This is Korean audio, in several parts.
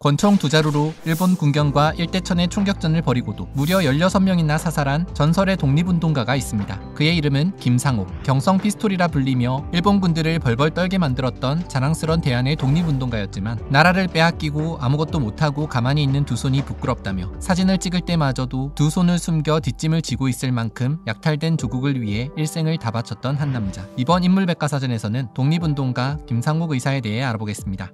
권총 두 자루로 일본 군경과 일대천의 총격전을 벌이고도 무려 16명이나 사살한 전설의 독립운동가가 있습니다. 그의 이름은 김상옥, 경성 피스톨이라 불리며 일본 군들을 벌벌 떨게 만들었던 자랑스런 대한의 독립운동가였지만 나라를 빼앗기고 아무것도 못하고 가만히 있는 두 손이 부끄럽다며 사진을 찍을 때마저도 두 손을 숨겨 뒷짐을 지고 있을 만큼 약탈된 조국을 위해 일생을 다 바쳤던 한 남자. 이번 인물백과사전에서는 독립운동가 김상옥 의사에 대해 알아보겠습니다.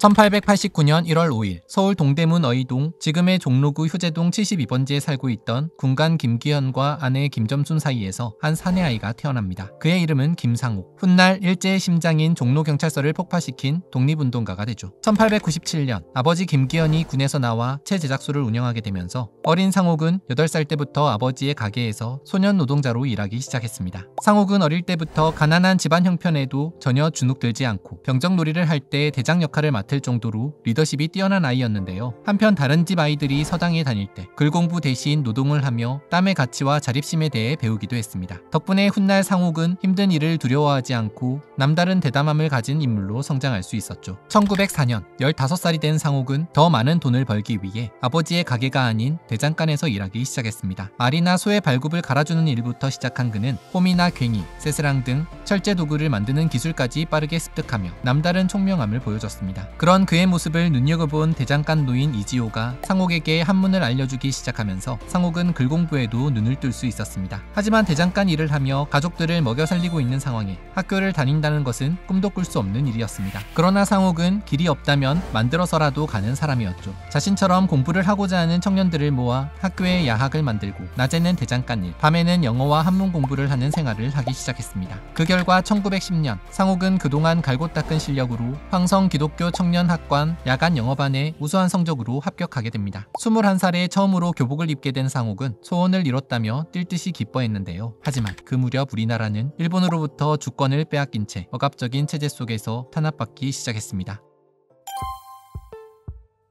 1889년 1월 5일 서울 동대문 어이동 지금의 종로구 효재동 72번지에 살고 있던 군간 김기현과 아내 김점순 사이에서 한 사내 아이가 태어납니다. 그의 이름은 김상옥. 훗날 일제의 심장인 종로경찰서를 폭파시킨 독립운동가가 되죠. 1897년 아버지 김기현이 군에서 나와 체 제작소를 운영하게 되면서 어린 상옥은 8살 때부터 아버지의 가게에서 소년 노동자로 일하기 시작했습니다. 상옥은 어릴 때부터 가난한 집안 형편에도 전혀 주눅들지 않고 병정놀이를 할 때 대장 역할을 맡을 정도로 리더십이 뛰어난 아이였는데요. 한편 다른 집 아이들이 서당에 다닐 때 글공부 대신 노동을 하며 땀의 가치와 자립심에 대해 배우기도 했습니다. 덕분에 훗날 상옥은 힘든 일을 두려워하지 않고 남다른 대담함을 가진 인물로 성장할 수 있었죠. 1904년 15살이 된 상옥은 더 많은 돈을 벌기 위해 아버지의 가게가 아닌 대장간에서 일하기 시작했습니다. 말이나 소의 발굽을 갈아주는 일부터 시작한 그는 홈이나 괭이, 쇠스랑 등 철제 도구를 만드는 기술까지 빠르게 습득하며 남다른 총명함을 보여줬습니다. 그런 그의 모습을 눈여겨본 대장간 노인 이지호가 상옥에게 한문을 알려주기 시작하면서 상옥은 글공부에도 눈을 뜰 수 있었습니다. 하지만 대장간 일을 하며 가족들을 먹여 살리고 있는 상황에 학교를 다닌다는 것은 꿈도 꿀 수 없는 일이었습니다. 그러나 상옥은 길이 없다면 만들어서라도 가는 사람이었죠. 자신처럼 공부를 하고자 하는 청년들을 모아 학교에 야학을 만들고 낮에는 대장간 일, 밤에는 영어와 한문 공부를 하는 생활을 하기 시작했습니다. 그 결과 1910년 상옥은 그동안 갈고 닦은 실력으로 황성 기독교 청년학관 야간 영어반에 우수한 성적으로 합격하게 됩니다. 21살에 처음으로 교복을 입게 된 상옥은 소원을 이뤘다며 뛸 듯이 기뻐했는데요. 하지만 그 무렵 우리나라는 일본으로부터 주권을 빼앗긴 채 억압적인 체제 속에서 탄압받기 시작했습니다.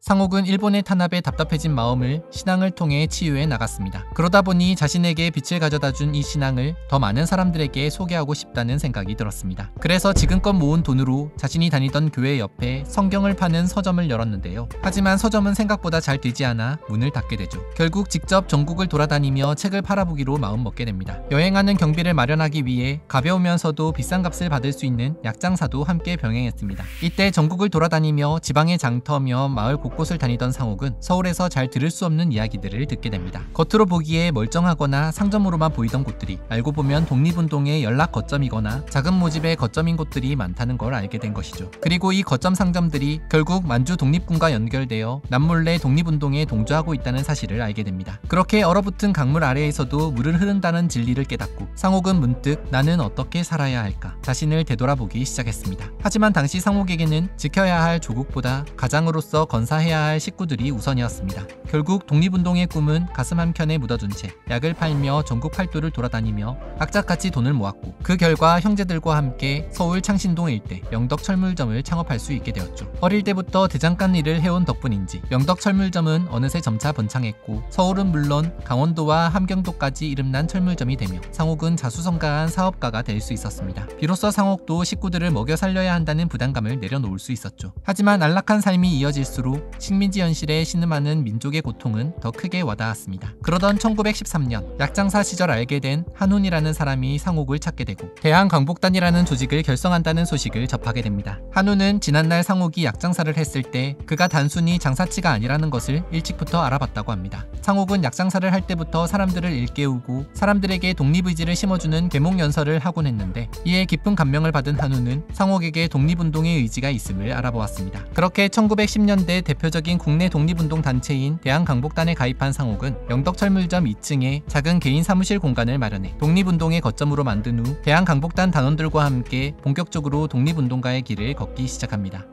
상옥은 일본의 탄압에 답답해진 마음을 신앙을 통해 치유해 나갔습니다. 그러다 보니 자신에게 빛을 가져다준 이 신앙을 더 많은 사람들에게 소개하고 싶다는 생각이 들었습니다. 그래서 지금껏 모은 돈으로 자신이 다니던 교회 옆에 성경을 파는 서점을 열었는데요. 하지만 서점은 생각보다 잘 되지 않아 문을 닫게 되죠. 결국 직접 전국을 돌아다니며 책을 팔아보기로 마음먹게 됩니다. 여행하는 경비를 마련하기 위해 가벼우면서도 비싼 값을 받을 수 있는 약장사도 함께 병행했습니다. 이때 전국을 돌아다니며 지방의 장터며 마을 곳곳을 다니던 상옥은 서울에서 잘 들을 수 없는 이야기들을 듣게 됩니다. 겉으로 보기에 멀쩡하거나 상점으로만 보이던 곳들이 알고 보면 독립운동의 연락 거점이거나 작은 모집의 거점인 곳들이 많다는 걸 알게 된 것이죠. 그리고 이 거점 상점들이 결국 만주 독립군과 연결되어 남몰래 독립운동에 동조하고 있다는 사실을 알게 됩니다. 그렇게 얼어붙은 강물 아래에서도 물은 흐른다는 진리를 깨닫고 상옥은 문득 나는 어떻게 살아야 할까 자신을 되돌아보기 시작했습니다. 하지만 당시 상옥에게는 지켜야 할 조국보다 가장으로서 건사해야 할 식구들이 우선이었습니다. 결국 독립운동의 꿈은 가슴 한켠에 묻어둔 채 약을 팔며 전국 팔도를 돌아다니며 악착같이 돈을 모았고 그 결과 형제들과 함께 서울 창신동 일대 영덕철물점을 창업할 수 있게 되었죠. 어릴 때부터 대장간 일을 해온 덕분인지 영덕철물점은 어느새 점차 번창했고 서울은 물론 강원도와 함경도까지 이름난 철물점이 되며 상옥은 자수성가한 사업가가 될 수 있었습니다. 비로소 상옥도 식구들을 먹여 살려야 한다는 부담감을 내려놓을 수 있었죠. 하지만 안락한 삶이 이어질수록 식민지 현실에 신음하는 민족의 고통은 더 크게 와닿았습니다. 그러던 1913년 약장사 시절 알게 된 한훈이라는 사람이 상옥을 찾게 되고 대한광복단이라는 조직을 결성한다는 소식을 접하게 됩니다. 한훈은 지난날 상옥이 약장사를 했을 때 그가 단순히 장사치가 아니라는 것을 일찍부터 알아봤다고 합니다. 상옥은 약장사를 할 때부터 사람들을 일깨우고 사람들에게 독립의지를 심어주는 계몽연설을 하곤 했는데 이에 깊은 감명을 받은 한훈은 상옥에게 독립운동의 의지가 있음을 알아보았습니다. 그렇게 1910년대 대표적인 국내 독립운동 단체인 대한광복단에 가입한 상옥은 영덕철물점 2층에 작은 개인 사무실 공간을 마련해 독립운동의 거점으로 만든 후 대한광복단 단원들과 함께 본격적으로 독립운동가의 길을 걷기 시작합니다.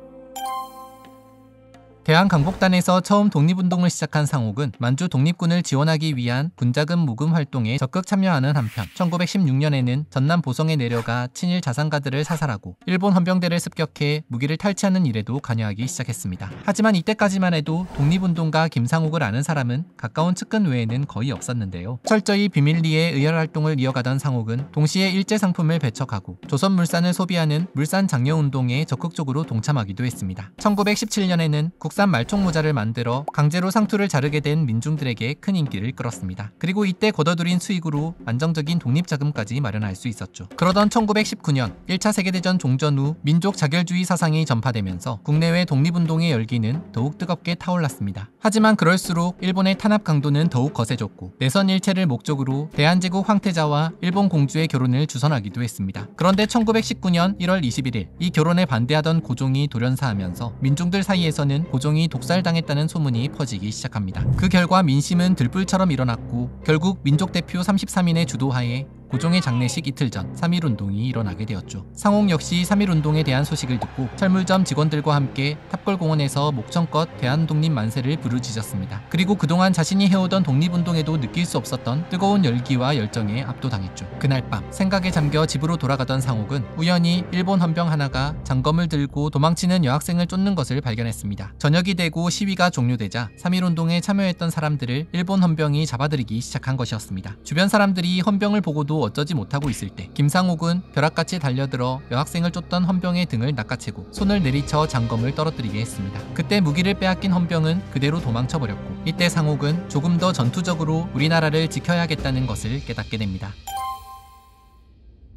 대한강복단에서 처음 독립운동을 시작한 상옥은 만주 독립군을 지원하기 위한 군자금 모금 활동에 적극 참여하는 한편 1916년에는 전남 보성에 내려가 친일 자산가들을 사살하고 일본 헌병대를 습격해 무기를 탈취하는 일에도 관여하기 시작했습니다. 하지만 이때까지만 해도 독립운동가 김상옥을 아는 사람은 가까운 측근 외에는 거의 없었는데요. 철저히 비밀리에 의열 활동을 이어가던 상옥은 동시에 일제 상품을 배척하고 조선물산을 소비하는 물산 장려운동에 적극적으로 동참하기도 했습니다. 1917년에는 국산 말총 모자를 만들어 강제로 상투를 자르게 된 민중들에게 큰 인기를 끌었습니다. 그리고 이때 거둬들인 수익으로 안정적인 독립자금까지 마련할 수 있었죠. 그러던 1919년 1차 세계대전 종전 후 민족 자결주의 사상이 전파되면서 국내외 독립운동의 열기는 더욱 뜨겁게 타올랐습니다. 하지만 그럴수록 일본의 탄압 강도는 더욱 거세졌고 내선 일체를 목적으로 대한제국 황태자와 일본 공주의 결혼을 주선하기도 했습니다. 그런데 1919년 1월 21일 이 결혼에 반대하던 고종이 돌연사하면서 민중들 사이에서는 고종이 독살당했다는 소문이 퍼지기 시작합니다. 그 결과 민심은 들불처럼 일어났고 결국 민족대표 33인의 주도하에 고종의 장례식 이틀 전 3.1운동이 일어나게 되었죠. 상옥 역시 3.1운동에 대한 소식을 듣고 철물점 직원들과 함께 탑골공원에서 목청껏 대한독립 만세를 부르짖었습니다. 그리고 그동안 자신이 해오던 독립운동에도 느낄 수 없었던 뜨거운 열기와 열정에 압도당했죠. 그날 밤 생각에 잠겨 집으로 돌아가던 상옥은 우연히 일본 헌병 하나가 장검을 들고 도망치는 여학생을 쫓는 것을 발견했습니다. 저녁이 되고 시위가 종료되자 3.1운동에 참여했던 사람들을 일본 헌병이 잡아들이기 시작한 것이었습니다. 주변 사람들이 헌병을 보고도 어쩌지 못하고 있을 때 김상옥은 벼락같이 달려들어 여학생을 쫓던 헌병의 등을 낚아채고 손을 내리쳐 장검을 떨어뜨리게 했습니다. 그때 무기를 빼앗긴 헌병은 그대로 도망쳐버렸고 이때 상옥은 조금 더 전투적으로 우리나라를 지켜야겠다는 것을 깨닫게 됩니다.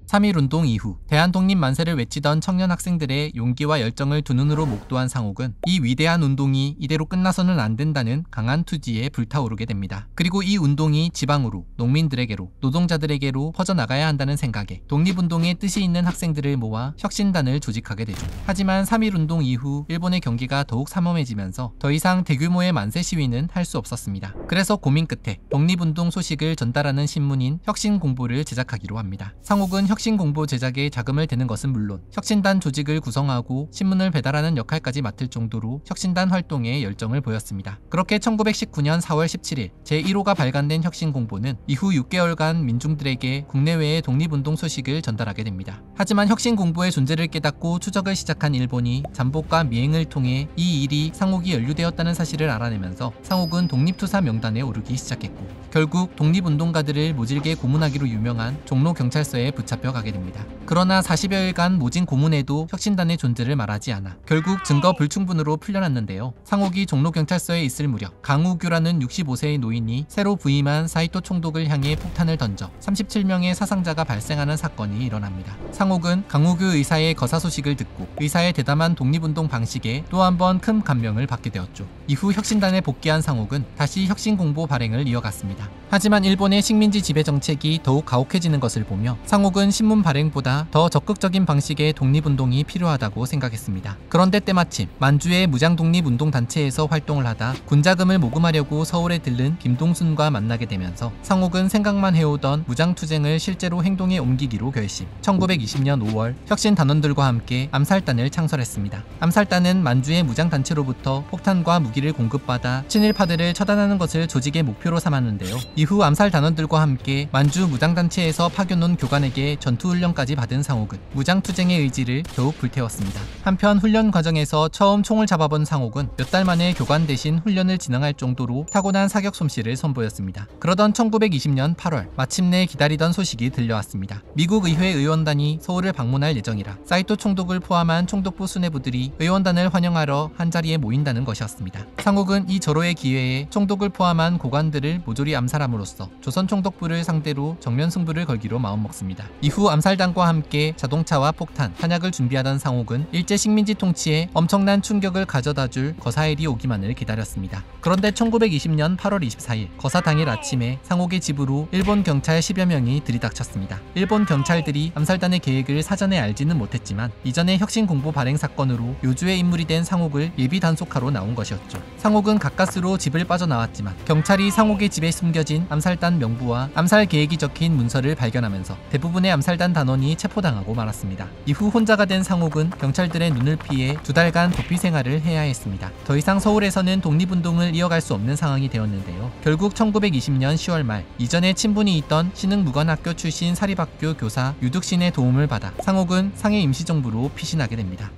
3.1운동 이후 대한독립 만세를 외치던 청년 학생들의 용기와 열정을 두 눈으로 목도한 상옥은 이 위대한 운동이 이대로 끝나서는 안 된다는 강한 투지에 불타오르게 됩니다. 그리고 이 운동이 지방으로, 농민들에게로, 노동자들에게로 퍼져나가야 한다는 생각에 독립운동의 뜻이 있는 학생들을 모아 혁신단을 조직하게 되죠. 하지만 3.1운동 이후 일본의 경기가 더욱 삼엄해지면서 더 이상 대규모의 만세 시위는 할 수 없었습니다. 그래서 고민 끝에 독립운동 소식을 전달하는 신문인 혁신공보를 제작하기로 합니다. 상옥은 혁신공보 제작에 자금을 대는 것은 물론 혁신단 조직을 구성하고 신문을 배달하는 역할까지 맡을 정도로 혁신단 활동에 열정을 보였습니다. 그렇게 1919년 4월 17일 제1호가 발간된 혁신공보는 이후 6개월간 민중들에게 국내외의 독립운동 소식을 전달하게 됩니다. 하지만 혁신공보의 존재를 깨닫고 추적을 시작한 일본이 잠복과 미행을 통해 이 일이 상옥이 연루되었다는 사실을 알아내면서 상옥은 독립투사 명단에 오르기 시작했고 결국 독립운동가들을 모질게 고문하기로 유명한 종로경찰서에 붙잡혀 가게 됩니다. 그러나 40여일간 모진 고문에도 혁신단의 존재를 말하지 않아 결국 증거 불충분으로 풀려났는데요. 상옥이 종로경찰서에 있을 무렵 강우규라는 65세의 노인이 새로 부임한 사이토 총독을 향해 폭탄을 던져 37명의 사상자가 발생하는 사건이 일어납니다. 상옥은 강우규 의사의 거사 소식을 듣고 의사의 대담한 독립운동 방식에 또 한 번 큰 감명을 받게 되었죠. 이후 혁신단에 복귀한 상옥은 다시 혁신공보 발행을 이어갔습니다. 하지만 일본의 식민지 지배 정책이 더욱 가혹해지는 것을 보며 상옥은 신문 발행보다 더 적극적인 방식의 독립운동이 필요하다고 생각했습니다. 그런데 때마침 만주의 무장독립운동단체에서 활동을 하다 군자금을 모금하려고 서울에 들른 김동순과 만나게 되면서 상옥은 생각만 해오던 무장투쟁을 실제로 행동에 옮기기로 결심. 1920년 5월 혁신단원들과 함께 암살단을 창설했습니다. 암살단은 만주의 무장단체로부터 폭탄과 무기를 공급받아 친일파들을 처단하는 것을 조직의 목표로 삼았는데요. 이후 암살단원들과 함께 만주 무장단체에서 파견온 교관에게 전투훈련까지 받은 상옥은 무장투쟁의 의지를 더욱 불태웠습니다. 한편 훈련 과정에서 처음 총을 잡아본 상옥은 몇 달 만에 교관 대신 훈련을 진행할 정도로 타고난 사격 솜씨를 선보였습니다. 그러던 1920년 8월 마침내 기다리던 소식이 들려왔습니다. 미국 의회 의원단이 서울을 방문할 예정이라 사이토 총독을 포함한 총독부 수뇌부들이 의원단을 환영하러 한자리에 모인다는 것이었습니다. 상옥은 이 절호의 기회에 총독을 포함한 고관들을 모조리 암살함으로써 조선 총독부를 상대로 정면 승부를 걸기로 마음먹습니다. 이후 암살단과 함께 자동차와 폭탄, 탄약을 준비하던 상옥은 일제 식민지 통치에 엄청난 충격을 가져다줄 거사일이 오기만을 기다렸습니다. 그런데 1920년 8월 24일 거사 당일 아침에 상옥의 집으로 일본 경찰 10여 명이 들이닥쳤습니다. 일본 경찰들이 암살단의 계획을 사전에 알지는 못했지만 이전의 혁신공보 발행 사건으로 요주의 인물이 된 상옥을 예비 단속하러 나온 것이었죠. 상옥은 가까스로 집을 빠져나왔지만 경찰이 상옥의 집에 숨겨진 암살단 명부와 암살 계획이 적힌 문서를 발견하면서 대부분의 암살단 단원이 체포당하고 말았습니다. 이후 혼자가 된 상옥은 경찰들의 눈을 피해 2달간 도피 생활을 해야 했습니다. 더 이상 서울에서는 독립운동을 이어갈 수 없는 상황이 되었는데요. 결국 1920년 10월 말 이전에 친분이 있던 신흥무관학교 출신 사립학교 교사 유득신의 도움을 받아 상옥은 상해 임시정부로 피신하게 됩니다.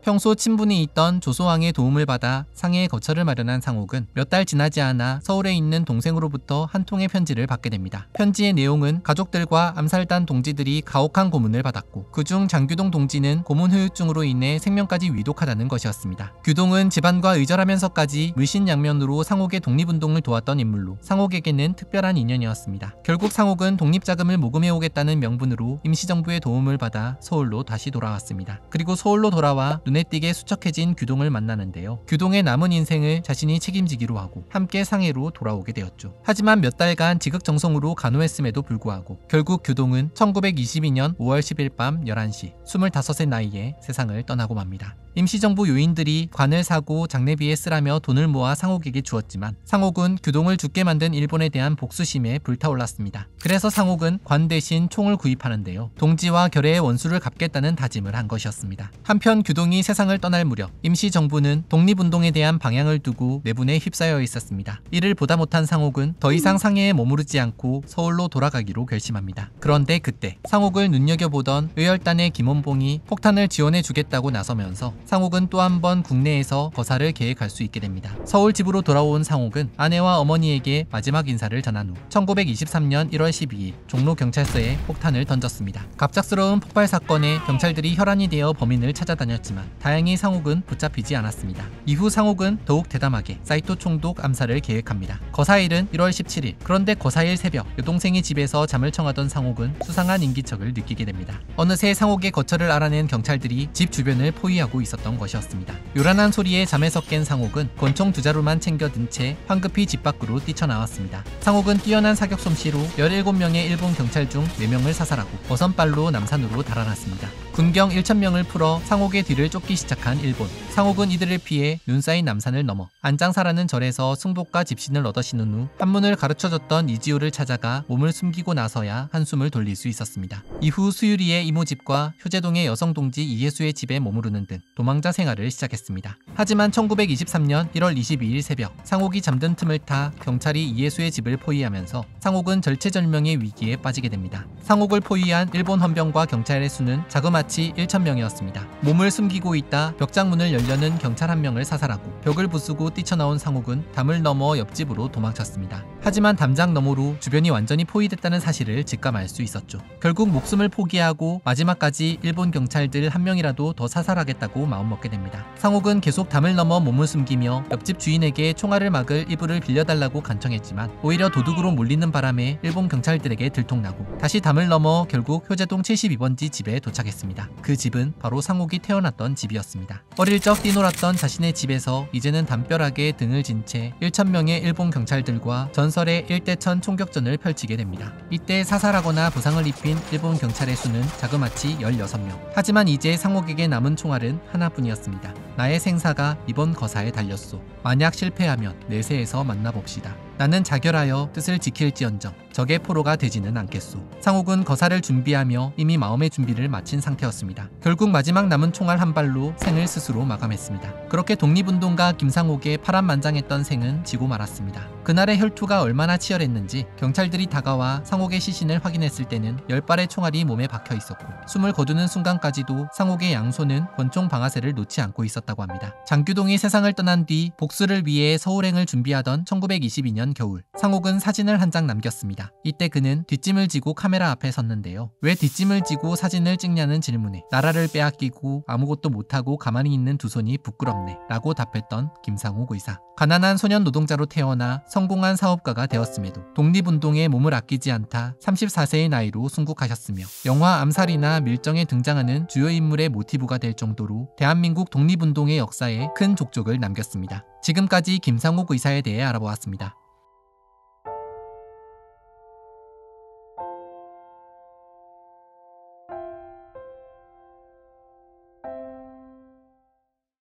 평소 친분이 있던 조소왕의 도움을 받아 상해에 거처를 마련한 상옥은 몇 달 지나지 않아 서울에 있는 동생으로부터 한 통의 편지를 받게 됩니다. 편지의 내용은 가족들과 암살단 동지들이 가혹한 고문을 받았고 그중 장규동 동지는 고문 후유증으로 인해 생명까지 위독하다는 것이었습니다. 규동은 집안과 의절하면서까지 물신양면으로 상옥의 독립운동을 도왔던 인물로 상옥에게는 특별한 인연이었습니다. 결국 상옥은 독립자금을 모금해오겠다는 명분으로 임시정부의 도움을 받아 서울로 다시 돌아왔습니다. 그리고 서울로 돌아와 눈에 띄게 수척해진 규동을 만나는데요. 규동의 남은 인생을 자신이 책임지기로 하고 함께 상해로 돌아오게 되었죠. 하지만 몇 달간 지극정성으로 간호했음에도 불구하고 결국 규동은 1922년 5월 10일 밤 11시 25세 나이에 세상을 떠나고 맙니다. 임시정부 요인들이 관을 사고 장례비에 쓰라며 돈을 모아 상옥에게 주었지만 상옥은 규동을 죽게 만든 일본에 대한 복수심에 불타올랐습니다. 그래서 상옥은 관 대신 총을 구입하는데요. 동지와 결의의 원수를 갚겠다는 다짐을 한 것이었습니다. 한편 규동이 세상을 떠날 무렵 임시정부는 독립운동에 대한 방향을 두고 내분에 휩싸여 있었습니다. 이를 보다 못한 상옥은 더 이상 상해에 머무르지 않고 서울로 돌아가기로 결심합니다. 그런데 그때 상옥을 눈여겨보던 의열단의 김원봉이 폭탄을 지원해 주겠다고 나서면서 상옥은 또 한 번 국내에서 거사를 계획할 수 있게 됩니다. 서울 집으로 돌아온 상옥은 아내와 어머니에게 마지막 인사를 전한 후 1923년 1월 12일 종로경찰서에 폭탄을 던졌습니다. 갑작스러운 폭발 사건에 경찰들이 혈안이 되어 범인을 찾아다녔지만 다행히 상옥은 붙잡히지 않았습니다. 이후 상옥은 더욱 대담하게 사이토 총독 암살을 계획합니다. 거사일은 1월 17일. 그런데 거사일 새벽 여동생이 집에서 잠을 청하던 상옥은 수상한 인기척을 느끼게 됩니다. 어느새 상옥의 거처를 알아낸 경찰들이 집 주변을 포위하고 있었던 것이었습니다. 요란한 소리에 잠에서 깬 상옥은 권총 2자루만 챙겨 든 채 황급히 집 밖으로 뛰쳐나왔습니다. 상옥은 뛰어난 사격 솜씨로 17명의 일본 경찰 중 4명을 사살하고 버선발로 남산으로 달아났습니다. 군경 1,000명을 풀어 상옥의 뒤를 쫓기 시작한 일본. 상옥은 이들을 피해 눈 쌓인 남산을 넘어 안장사라는 절에서 승복과 집신을 얻어 신은 후 한문을 가르쳐줬던 이지호를 찾아가 몸을 숨기고 나서야 한숨을 돌릴 수 있었습니다. 이후 수유리의 이모집과 효제동의 여성동지 이예수의 집에 머무르는 등 도망자 생활을 시작했습니다. 하지만 1923년 1월 22일 새벽 상옥이 잠든 틈을 타 경찰이 이예수의 집을 포위하면서 상옥은 절체절명의 위기에 빠지게 됩니다. 상옥을 포위한 일본 헌병과 경찰의 수는 자그마치 1,000명이었습니다. 몸을 숨기고 있다 벽장문을 열려는 경찰 한 명을 사살하고 벽을 부수고 뛰쳐나온 상옥은 담을 넘어 옆집으로 도망쳤습니다. 하지만 담장 너머로 주변이 완전히 포위됐다는 사실을 직감 알 수 있었죠. 결국 목숨을 포기하고 마지막까지 일본 경찰들 한 명이라도 더 사살하겠다고 마음먹게 됩니다. 상옥은 계속 담을 넘어 몸을 숨기며 옆집 주인에게 총알을 막을 이불을 빌려달라고 간청했지만 오히려 도둑으로 몰리는 바람에 일본 경찰들에게 들통나고 다시 담을 넘어 결국 효제동 72번지 집에 도착했습니다. 그 집은 바로 상옥이 태어났던 집이었습니다. 어릴 적 뛰놀았던 자신의 집에서 이제는 담벼락에 등을 진 채 1,000명의 일본 경찰들과 전설의 1대1000 총격전을 펼치게 됩니다. 이때 사살하거나 부상을 입힌 일본 경찰의 수는 자그마치 16명. 하지만 이제 상옥에게 남은 총알은 하나뿐이었습니다. 나의 생사가 이번 거사에 달렸소. 만약 실패하면 내세에서 만나봅시다. 나는 자결하여 뜻을 지킬지언정 적의 포로가 되지는 않겠소. 상옥은 거사를 준비하며 이미 마음의 준비를 마친 상태였습니다. 결국 마지막 남은 총알 한 발로 생을 스스로 마감했습니다. 그렇게 독립운동가 김상옥의 파란만장했던 생은 지고 말았습니다. 그날의 혈투가 얼마나 치열했는지 경찰들이 다가와 상옥의 시신을 확인했을 때는 10발의 총알이 몸에 박혀 있었고 숨을 거두는 순간까지도 상옥의 양손은 권총 방아쇠를 놓지 않고 있었다고 합니다. 장규동이 세상을 떠난 뒤 복수를 위해 서울행을 준비하던 1922년 겨울, 상옥은 사진을 한 장 남겼습니다. 이때 그는 뒷짐을 지고 카메라 앞에 섰는데요. 왜 뒷짐을 지고 사진을 찍냐는 질문에 나라를 빼앗기고 아무것도 못하고 가만히 있는 두 손이 부끄럽네 라고 답했던 김상옥 의사. 가난한 소년 노동자로 태어나 성공한 사업가가 되었음에도 독립운동에 몸을 아끼지 않다 34세의 나이로 순국하셨으며 영화 암살이나 밀정에 등장하는 주요 인물의 모티브가 될 정도로 대한민국 독립운동의 역사에 큰 족적을 남겼습니다. 지금까지 김상옥 의사에 대해 알아보았습니다.